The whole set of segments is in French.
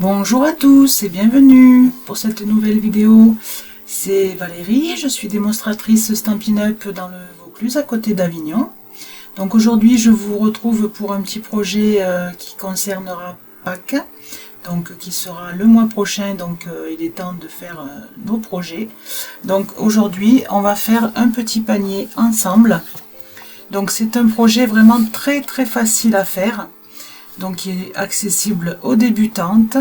Bonjour à tous et bienvenue pour cette nouvelle vidéo. C'est Valérie, je suis démonstratrice Stampin' Up dans le Vaucluse à côté d'Avignon. Donc aujourd'hui je vous retrouve pour un petit projet qui concernera Pâques, donc qui sera le mois prochain, donc il est temps de faire nos projets. Donc aujourd'hui on va faire un petit panier ensemble. Donc c'est un projet vraiment très facile à faire. Donc qui est accessible aux débutantes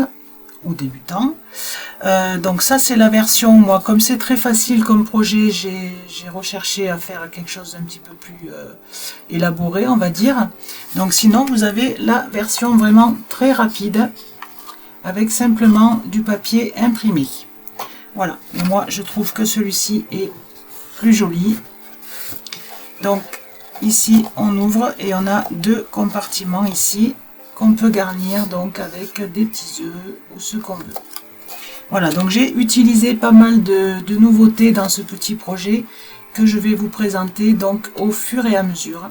ou débutants. Donc ça c'est la version, moi comme c'est très facile comme projet, j'ai recherché à faire quelque chose d'un petit peu plus élaboré, on va dire. Donc sinon vous avez la version vraiment très rapide avec simplement du papier imprimé. Voilà, et moi je trouve que celui-ci est plus joli. Donc ici on ouvre et on a deux compartiments ici qu'on peut garnir donc avec des petits œufs ou ce qu'on veut. Voilà, donc j'ai utilisé pas mal de nouveautés dans ce petit projet que je vais vous présenter donc au fur et à mesure.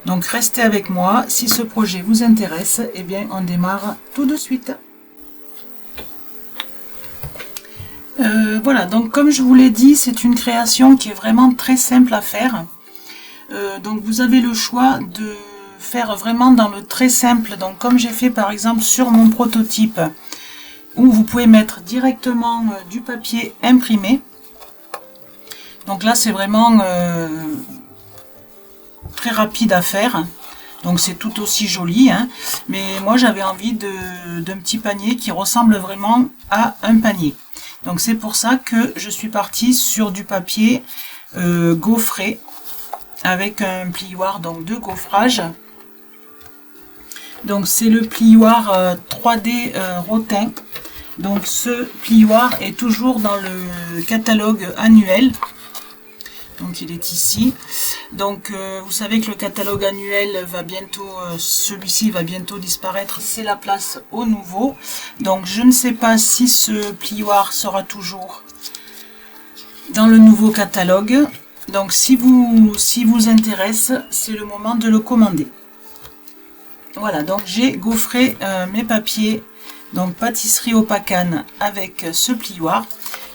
Donc restez avec moi, si ce projet vous intéresse, eh bien on démarre tout de suite. Voilà, donc comme je vous l'ai dit, c'est une création qui est vraiment très simple à faire. Donc vous avez le choix de faire vraiment dans le très simple, donc comme j'ai fait par exemple sur mon prototype, où vous pouvez mettre directement du papier imprimé. Donc là c'est vraiment très rapide à faire, donc c'est tout aussi joli, hein. Mais moi j'avais envie d'un petit panier qui ressemble vraiment à un panier. Donc c'est pour ça que je suis partie sur du papier gaufré avec un plioir donc de gaufrage. Donc c'est le plioir 3D Rotin. Donc ce plioir est toujours dans le catalogue annuel. Donc il est ici. Donc vous savez que le catalogue annuel va bientôt, celui-ci va bientôt disparaître. C'est la place au nouveau. Donc je ne sais pas si ce plioir sera toujours dans le nouveau catalogue. Donc si vous intéresse, c'est le moment de le commander. Voilà, donc j'ai gaufré mes papiers, donc pâtisserie au pacane avec ce plioir,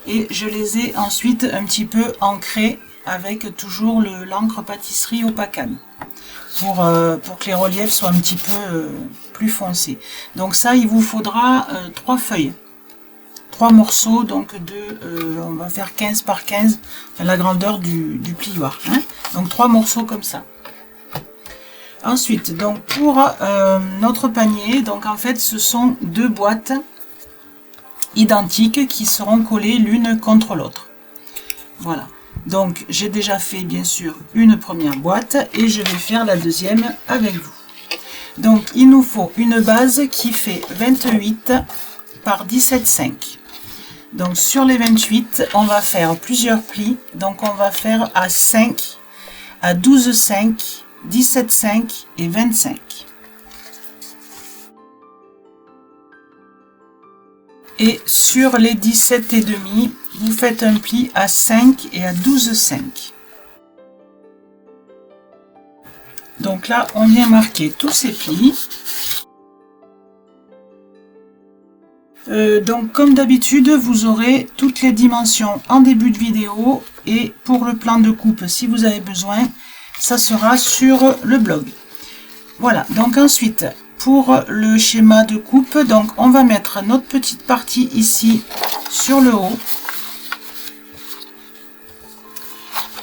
et je les ai ensuite un petit peu ancrés avec toujours l'encre pâtisserie au pacane pour que les reliefs soient un petit peu plus foncés. Donc ça, il vous faudra 3 feuilles, 3 morceaux, donc on va faire 15 par 15, enfin, la grandeur du plioir, hein. Donc 3 morceaux comme ça. Ensuite, donc pour notre panier, donc en fait ce sont 2 boîtes identiques qui seront collées l'une contre l'autre. Voilà, donc j'ai déjà fait bien sûr une première boîte et je vais faire la deuxième avec vous. Donc il nous faut une base qui fait 28 par 17,5. Donc sur les 28, on va faire plusieurs plis, donc on va faire à 5, à 12,5, 17,5 et 25. Et sur les 17,5, vous faites un pli à 5 et à 12,5. Donc là, on vient marquer tous ces plis. Donc comme d'habitude, vous aurez toutes les dimensions en début de vidéo, et pour le plan de coupe, si vous avez besoin, ça sera sur le blog. Voilà, donc ensuite pour le schéma de coupe, donc on va mettre notre petite partie ici sur le haut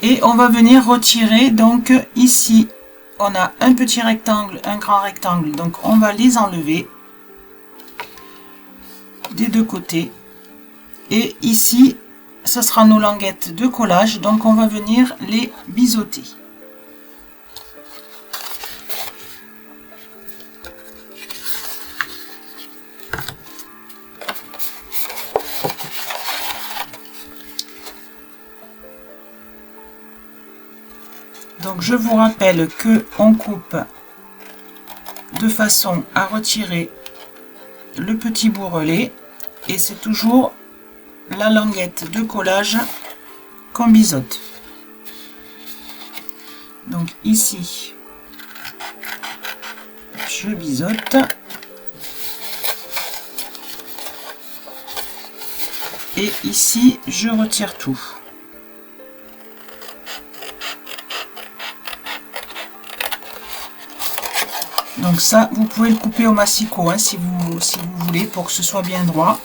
et on va venir retirer. Donc ici on a un petit rectangle, un grand rectangle, donc on va les enlever des deux côtés, et ici ce sera nos languettes de collage, donc on va venir les biseauter. Donc je vous rappelle que on coupe de façon à retirer le petit bourrelet, et c'est toujours la languette de collage qu'on biseaute. Donc ici je biseaute et ici je retire tout. Donc ça, vous pouvez le couper au massicot hein, si vous voulez, pour que ce soit bien droit.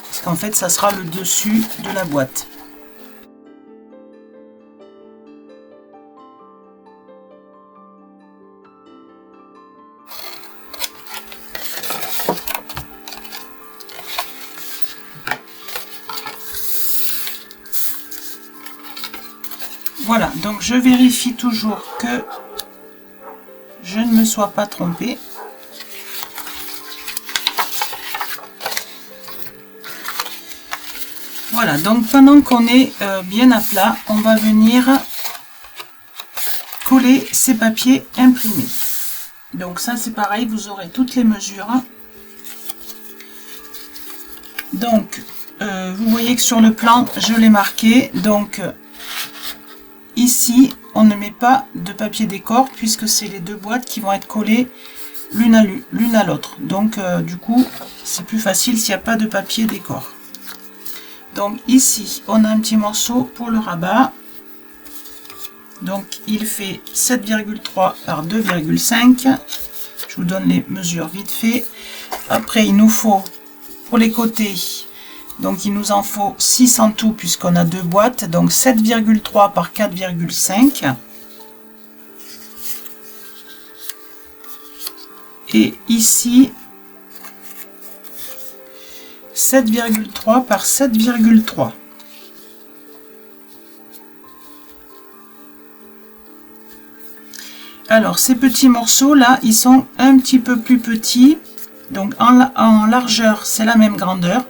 Parce qu'en fait, ça sera le dessus de la boîte. Voilà, donc je vérifie toujours que je ne me sois pas trompée. Voilà, donc pendant qu'on est bien à plat, on va venir coller ces papiers imprimés. Donc ça c'est pareil, vous aurez toutes les mesures. Donc vous voyez que sur le plan, je l'ai marqué. Donc ici, on ne met pas de papier décor puisque c'est les deux boîtes qui vont être collées l'une à l'autre. Donc du coup, c'est plus facile s'il n'y a pas de papier décor. Donc ici, on a un petit morceau pour le rabat. Donc il fait 7,3 par 2,5. Je vous donne les mesures vite fait. Après, il nous faut pour les côtés, donc il nous en faut 6 en tout puisqu'on a deux boîtes. Donc 7,3 par 4,5. Et ici, 7,3 par 7,3. Alors ces petits morceaux là, ils sont un petit peu plus petits. Donc en largeur, c'est la même grandeur.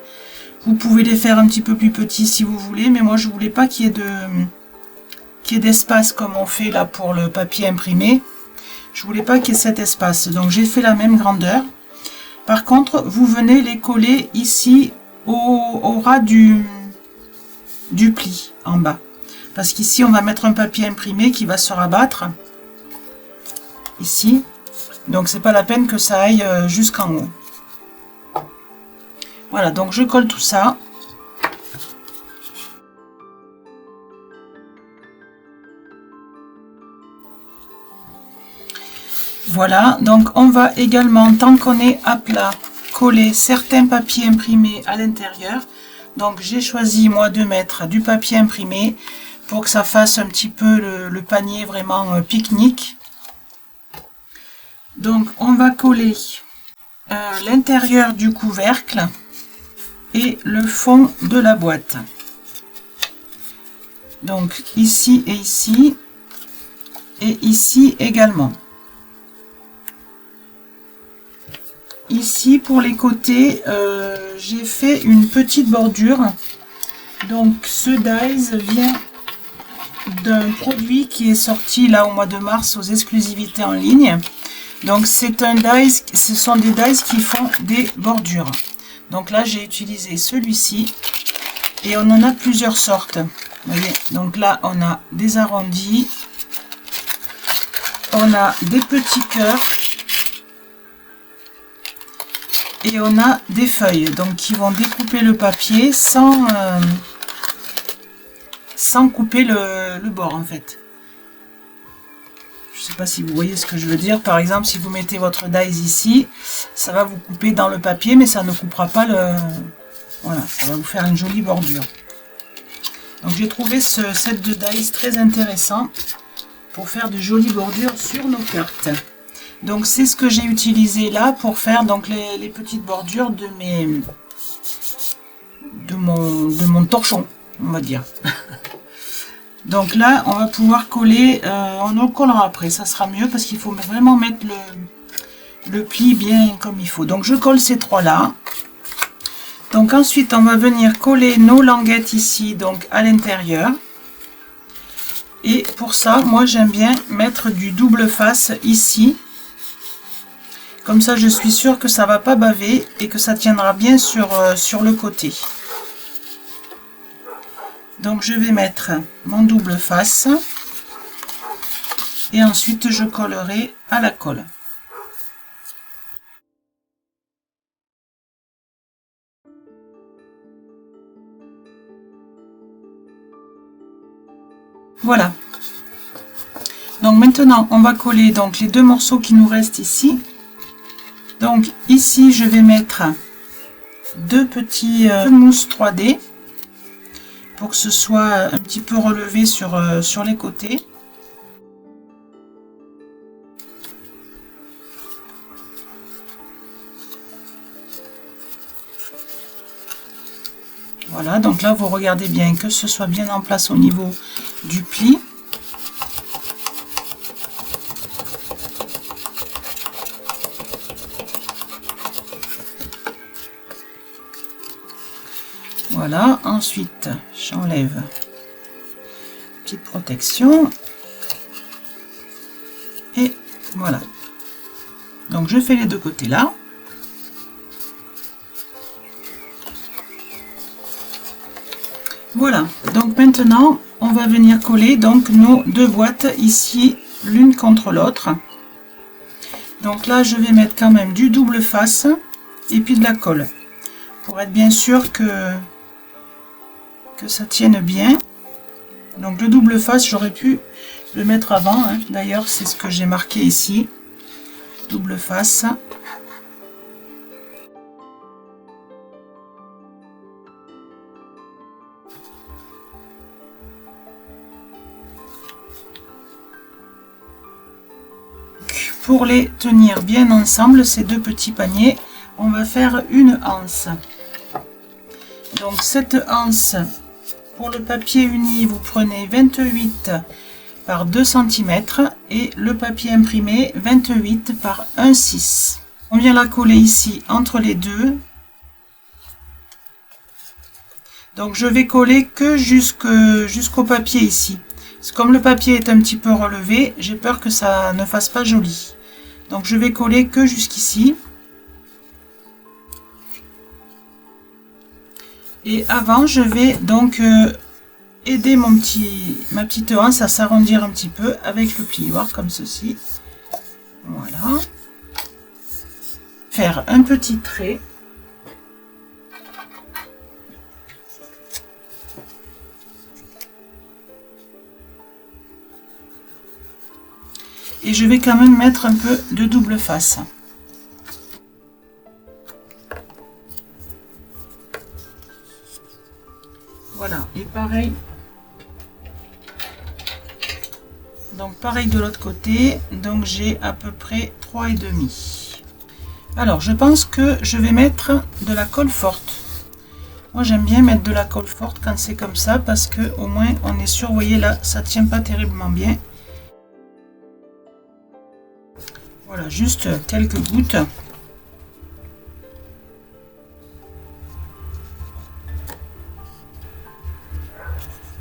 Vous pouvez les faire un petit peu plus petits si vous voulez, mais moi je voulais pas qu'il y ait d'espace comme on fait là pour le papier imprimé. Je voulais pas qu'il y ait cet espace, donc j'ai fait la même grandeur. Par contre, vous venez les coller ici au ras du pli en bas. Parce qu'ici, on va mettre un papier imprimé qui va se rabattre. Ici. Donc, c'est pas la peine que ça aille jusqu'en haut. Voilà, donc je colle tout ça. Voilà, donc on va également, tant qu'on est à plat, coller certains papiers imprimés à l'intérieur. Donc j'ai choisi moi de mettre du papier imprimé pour que ça fasse un petit peu le panier vraiment pique-nique. Donc on va coller l'intérieur du couvercle et le fond de la boîte. Donc ici et ici également. Ici pour les côtés, j'ai fait une petite bordure. Donc ce dies vient d'un produit qui est sorti là au mois de mars aux exclusivités en ligne. Donc c'est un dies, ce sont des dies qui font des bordures. Donc là j'ai utilisé celui-ci et on en a plusieurs sortes. Vous voyez, donc là on a des arrondis, on a des petits cœurs. Et on a des feuilles, donc qui vont découper le papier sans couper le bord en fait. Je ne sais pas si vous voyez ce que je veux dire. Par exemple, si vous mettez votre dies ici, ça va vous couper dans le papier, mais ça ne coupera pas le... Voilà, ça va vous faire une jolie bordure. Donc j'ai trouvé ce set de dies très intéressant pour faire de jolies bordures sur nos cartes. Donc c'est ce que j'ai utilisé là pour faire donc les petites bordures de mon torchon, on va dire. Donc là on va pouvoir coller, on le collera après, ça sera mieux parce qu'il faut vraiment mettre le pli bien comme il faut. Donc je colle ces trois là. Donc ensuite on va venir coller nos languettes ici donc à l'intérieur. Et pour ça moi j'aime bien mettre du double face ici. Comme ça, je suis sûre que ça ne va pas baver et que ça tiendra bien sur le côté. Donc, je vais mettre mon double face. Et ensuite, je collerai à la colle. Voilà. Donc maintenant, on va coller donc les deux morceaux qui nous restent ici. Donc ici, je vais mettre deux petits mousses 3D pour que ce soit un petit peu relevé sur les côtés. Voilà, donc là vous regardez bien que ce soit bien en place au niveau du pli. Voilà, ensuite j'enlève petite protection et voilà. Donc je fais les deux côtés là. Voilà, donc maintenant on va venir coller donc nos deux boîtes ici l'une contre l'autre. Donc là je vais mettre quand même du double face et puis de la colle pour être bien sûr que ça tienne bien. Donc le double face, j'aurais pu le mettre avant, hein. D'ailleurs c'est ce que j'ai marqué ici, double face. Pour les tenir bien ensemble, ces deux petits paniers, on va faire une anse. Donc cette anse, pour le papier uni, vous prenez 28 par 2 cm et le papier imprimé 28 par 1,6. On vient la coller ici entre les deux. Donc je vais coller que jusqu'au papier ici. Comme le papier est un petit peu relevé, j'ai peur que ça ne fasse pas joli. Donc je vais coller que jusqu'ici. Et avant, je vais donc aider ma petite anse à s'arrondir un petit peu avec le plioir comme ceci. Voilà. Faire un petit trait. Et je vais quand même mettre un peu de double face. Voilà, et pareil. Donc pareil de l'autre côté. Donc j'ai à peu près 3,5. Alors je pense que je vais mettre de la colle forte. Moi j'aime bien mettre de la colle forte quand c'est comme ça parce que au moins on est sûr. Vous voyez là, ça tient pas terriblement bien. Voilà, juste quelques gouttes.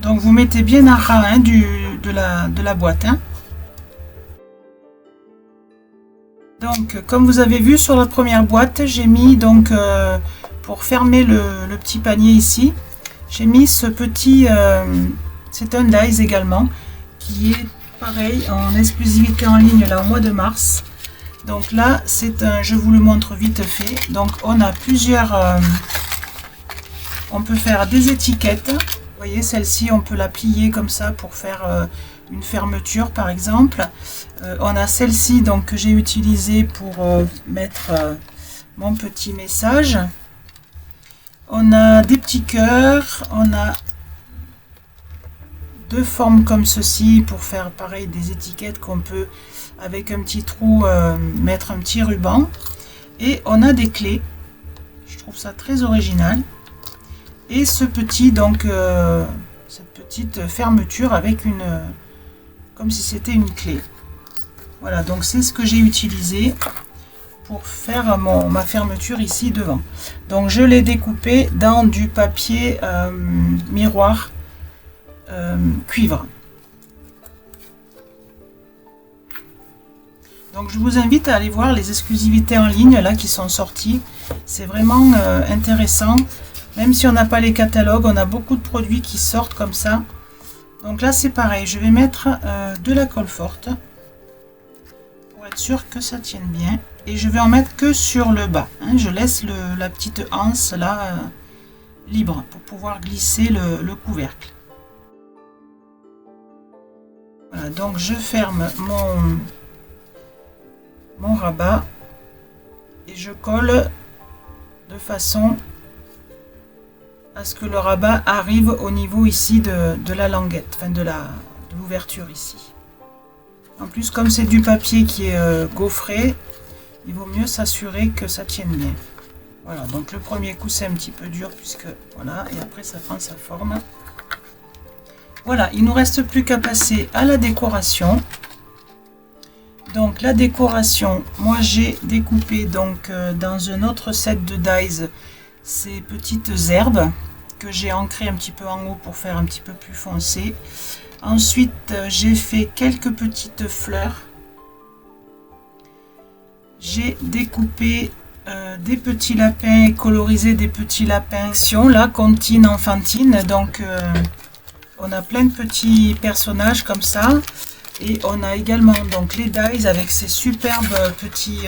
Donc vous mettez bien à ras hein, de la boîte. Hein. Donc comme vous avez vu sur la première boîte, j'ai mis donc pour fermer le petit panier ici, j'ai mis ce petit, c'est un dies également, qui est pareil en exclusivité en ligne là au mois de mars. Donc là c'est un, je vous le montre vite fait. Donc on a plusieurs, on peut faire des étiquettes. Vous voyez celle-ci on peut la plier comme ça pour faire une fermeture par exemple. On a celle-ci donc que j'ai utilisée pour mettre mon petit message. On a des petits cœurs, on a deux formes comme ceci pour faire pareil des étiquettes qu'on peut avec un petit trou mettre un petit ruban, et on a des clés. Je trouve ça très original, et ce petit donc cette petite fermeture avec une comme si c'était une clé. Voilà, donc c'est ce que j'ai utilisé pour faire ma fermeture ici devant. Donc je l'ai découpé dans du papier miroir cuivre. Donc je vous invite à aller voir les exclusivités en ligne là qui sont sorties. C'est vraiment intéressant. Même si on n'a pas les catalogues, on a beaucoup de produits qui sortent comme ça. Donc là c'est pareil, je vais mettre de la colle forte pour être sûr que ça tienne bien. Et je vais en mettre que sur le bas. Hein. Je laisse la petite anse là libre pour pouvoir glisser le couvercle. Voilà, donc je ferme mon rabat et je colle de façon à ce que le rabat arrive au niveau ici de la languette, enfin de l'ouverture ici. En plus, comme c'est du papier qui est gaufré, il vaut mieux s'assurer que ça tienne bien. Voilà, donc le premier coup c'est un petit peu dur puisque voilà, et après ça prend sa forme. Voilà, il ne nous reste plus qu'à passer à la décoration. Donc la décoration, moi j'ai découpé donc dans un autre set de dies ces petites herbes que j'ai ancrées un petit peu en haut pour faire un petit peu plus foncé. Ensuite j'ai fait quelques petites fleurs. J'ai découpé des petits lapins et colorisé des petits lapins. Là, comptine enfantine, donc on a plein de petits personnages comme ça. Et on a également donc les dies avec ces superbes petits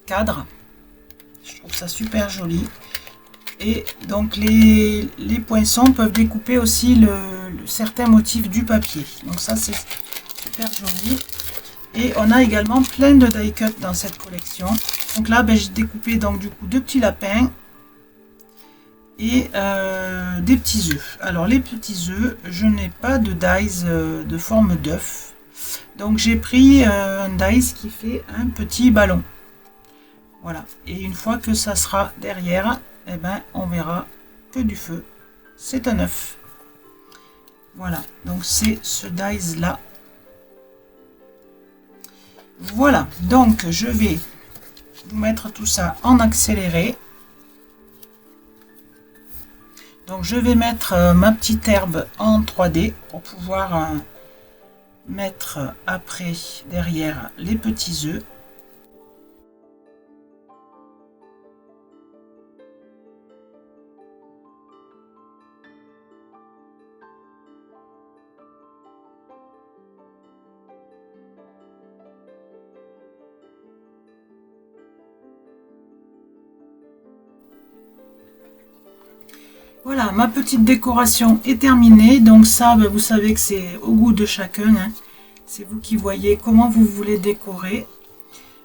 cadres. Je trouve ça super joli. Et donc les poinçons peuvent découper aussi certains motifs du papier. Donc ça c'est super joli. Et on a également plein de die cut dans cette collection. Donc là j'ai découpé donc du coup deux petits lapins et des petits œufs. Alors les petits œufs, je n'ai pas de dies de forme d'œuf. Donc j'ai pris un dies qui fait un petit ballon. Voilà. Et une fois que ça sera derrière, eh ben, on verra que du feu. C'est un œuf. Voilà. Donc c'est ce dies là. Voilà. Donc je vais vous mettre tout ça en accéléré. Donc je vais mettre ma petite herbe en 3D pour pouvoir mettre après derrière les petits œufs. Voilà, ma petite décoration est terminée. Donc ça, vous savez que c'est au goût de chacun. Hein. C'est vous qui voyez comment vous voulez décorer.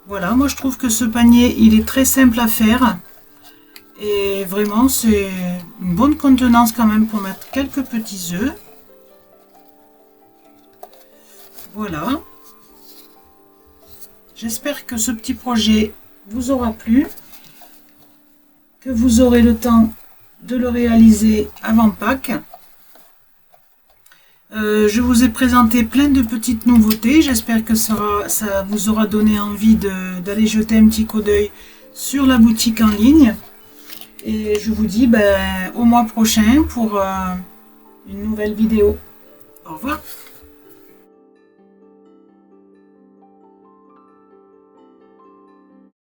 Voilà, moi je trouve que ce panier, il est très simple à faire. Et vraiment, c'est une bonne contenance quand même pour mettre quelques petits œufs. Voilà. J'espère que ce petit projet vous aura plu. Que vous aurez le temps de le réaliser avant Pâques. Je vous ai présenté plein de petites nouveautés. J'espère que ça vous aura donné envie d'aller jeter un petit coup d'œil sur la boutique en ligne. Et je vous dis au mois prochain pour une nouvelle vidéo. Au revoir.